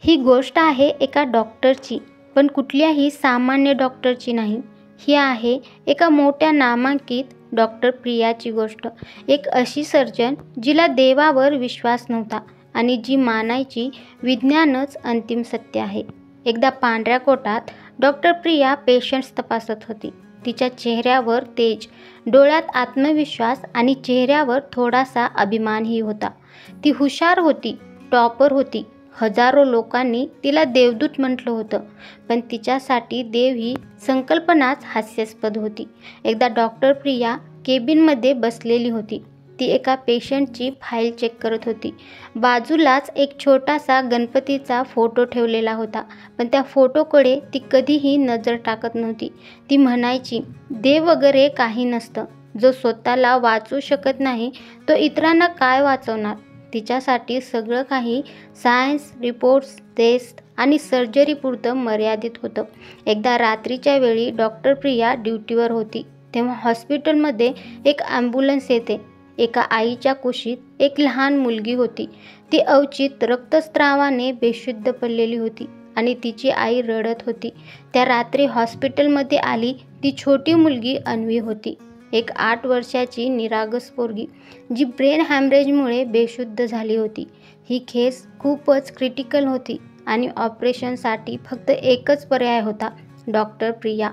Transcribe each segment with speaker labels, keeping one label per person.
Speaker 1: ही गोष्ट आहे एका डॉक्टरची, पण कुठल्याही सामान्य डॉक्टरची नाही. ही आहे एका मोठ्या नामांकित डॉक्टर प्रियाची गोष्ट. एक अशी सर्जन जिला देवावर विश्वास नव्हता आणि जी मानायची विज्ञानच अंतिम सत्य आहे. एकदा पांढऱ्या कोटात डॉक्टर प्रिया पेशंट्स तपासत होती. तिच्या चेहऱ्यावर तेज, डोळ्यात आत्मविश्वास आणि चेहऱ्यावर थोडासा अभिमानही होता. ती हुशार होती, टॉपर होती. हजारो लोकांनी तिला देवदूत म्हटलं होतं, पण तिच्यासाठी देव ही संकल्पनाच हास्यास्पद होती. एकदा डॉक्टर प्रिया केबिनमध्ये बसलेली होती. ती एका पेशंटची फाईल चेक करत होती. बाजूलाच एक छोटासा गणपतीचा फोटो ठेवलेला होता, पण त्या फोटोकडे ती कधीही नजर टाकत नव्हती. ती म्हणायची, देव वगैरे काही नसतं. जो स्वतःला वाचवू शकत नाही तो इतरांना काय वाचवणार. तिच्यासाठी सगळं काही सायन्स, रिपोर्ट्स, टेस्ट आणि सर्जरीपुरतं मर्यादित होतं. एकदा रात्रीच्या वेळी डॉक्टर प्रिया ड्युटीवर होती. तेव्हा हॉस्पिटलमध्ये एक ॲम्ब्युलन्स येते. एका आईच्या कुशीत एक लहान मुलगी होती. ती अवचित रक्तस्रावाने बेशुद्ध पडलेली होती आणि तिची आई रडत होती. त्या रात्री हॉस्पिटलमध्ये आली ती छोटी मुलगी अन्वी होती. एक 8 वर्षाची निरागस पोरगी, जी ब्रेन हॅमरेजमुळे बेशुद्ध झाली होती. ही केस खूपच क्रिटिकल होती आणि ऑपरेशनसाठी फक्त एकच पर्याय होता, doctor Priya.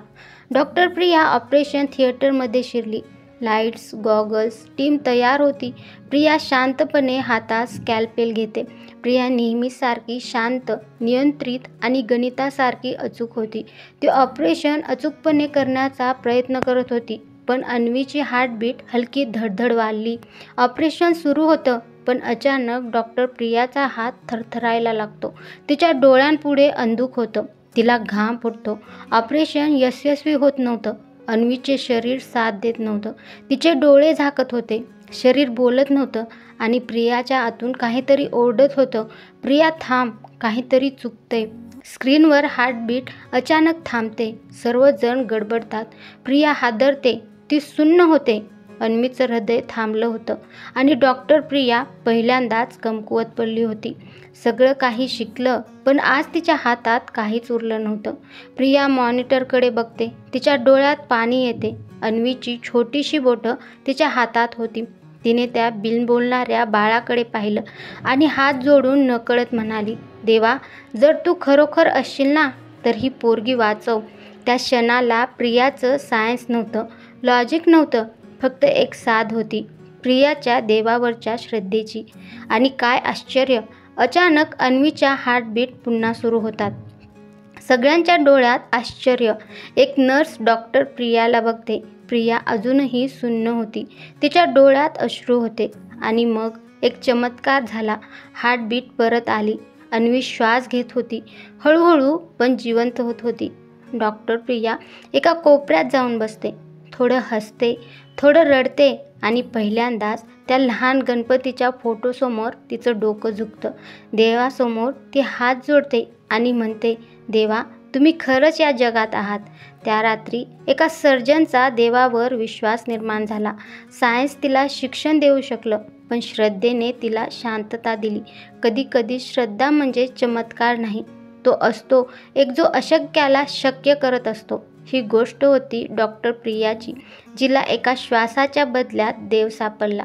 Speaker 1: Doctor Priya operation थिएटरमध्ये शिरली. लाईट्स, गॉगल्स, टीम तयार होती. प्रिया शांतपणे हातात स्कॅल्पेल घेते. प्रिया नेहमीसारखी शांत, नियंत्रित आणि गणितासारखी अचूक होती. ती ऑपरेशन अचूकपणे करण्याचा प्रयत्न करत होती, पण अन्वीची हार्टबीट हलकी धडधड वाढली. ऑपरेशन सुरू होतं, पण अचानक डॉक्टर प्रियाचा हात थरथरायला लागतो. तिच्या डोळ्यांपुढे अंधुक होतं. तिला घाम फुटतो. ऑपरेशन यशस्वी होत नव्हतं. अन्वीचे शरीर साथ देत नव्हतं. तिचे डोळे झाकत होते. शरीर बोलत नव्हतं आणि प्रियाच्या आतून काहीतरी ओरडत होतं, प्रिया थांब, काहीतरी चुकतंय. स्क्रीनवर हार्टबीट अचानक थांबते. सर्वजण गडबडतात. प्रिया हादरते. ती सुन्न होते. अन्वीचं हृदय थांबलं होतं आणि डॉक्टर प्रिया पहिल्यांदाच कमकुवत पडली होती. सगळं काही शिकलं, पण आज तिच्या हातात काहीच उरलं नव्हतं. प्रिया मॉनिटरकडे बघते. तिच्या डोळ्यात पाणी येते. अन्वीची छोटीशी बोटं तिच्या हातात होती. तिने त्या बिनबोलणाऱ्या बाळाकडे पाहिलं आणि हात जोडून नकळत म्हणाली, देवा, जर तू खरोखर असशील ना, तर ही पोरगी वाचव. त्या क्षणाला प्रियाचं सायन्स नव्हतं, लॉजिक नव्हतं, फक्त एक साथ होती, प्रियाच्या देवावरच्या श्रद्धेची. आणि काय आश्चर्य, अचानक अन्वीच्या हार्टबीट पुन्हा सुरू होतात. सगळ्यांच्या डोळ्यात आश्चर्य. एक नर्स डॉक्टर प्रियाला बघते. प्रिया अजूनही सुन्न होती. तिच्या डोळ्यात अश्रू होते. आणि मग एक चमत्कार झाला. हार्टबीट परत आली. अन्वी श्वास घेत होती. हळूहळू, पण जिवंत होत होती. डॉक्टर प्रिया एका कोपऱ्यात जाऊन बसते. थोडं हसते, थोडं रडते आणि पहिल्यांदाच त्या लहान गणपतीच्या फोटोसमोर तिचं डोकं झुकतं. देवासमोर ती हात जोडते आणि म्हणते, देवा, तुम्ही खरंच या जगात आहात. त्या रात्री एका सर्जनचा देवावर विश्वास निर्माण झाला. सायन्स तिला शिक्षण देऊ शकलं, पण श्रद्धेने तिला शांतता दिली. कधीकधी श्रद्धा म्हणजे चमत्कार नाही, तो असतो एक जो अशक्याला शक्य करत असतो. ही गोष्ट होती डॉक्टर प्रियाची, जिला एका श्वासाच्या बदल्यात देव सापडला.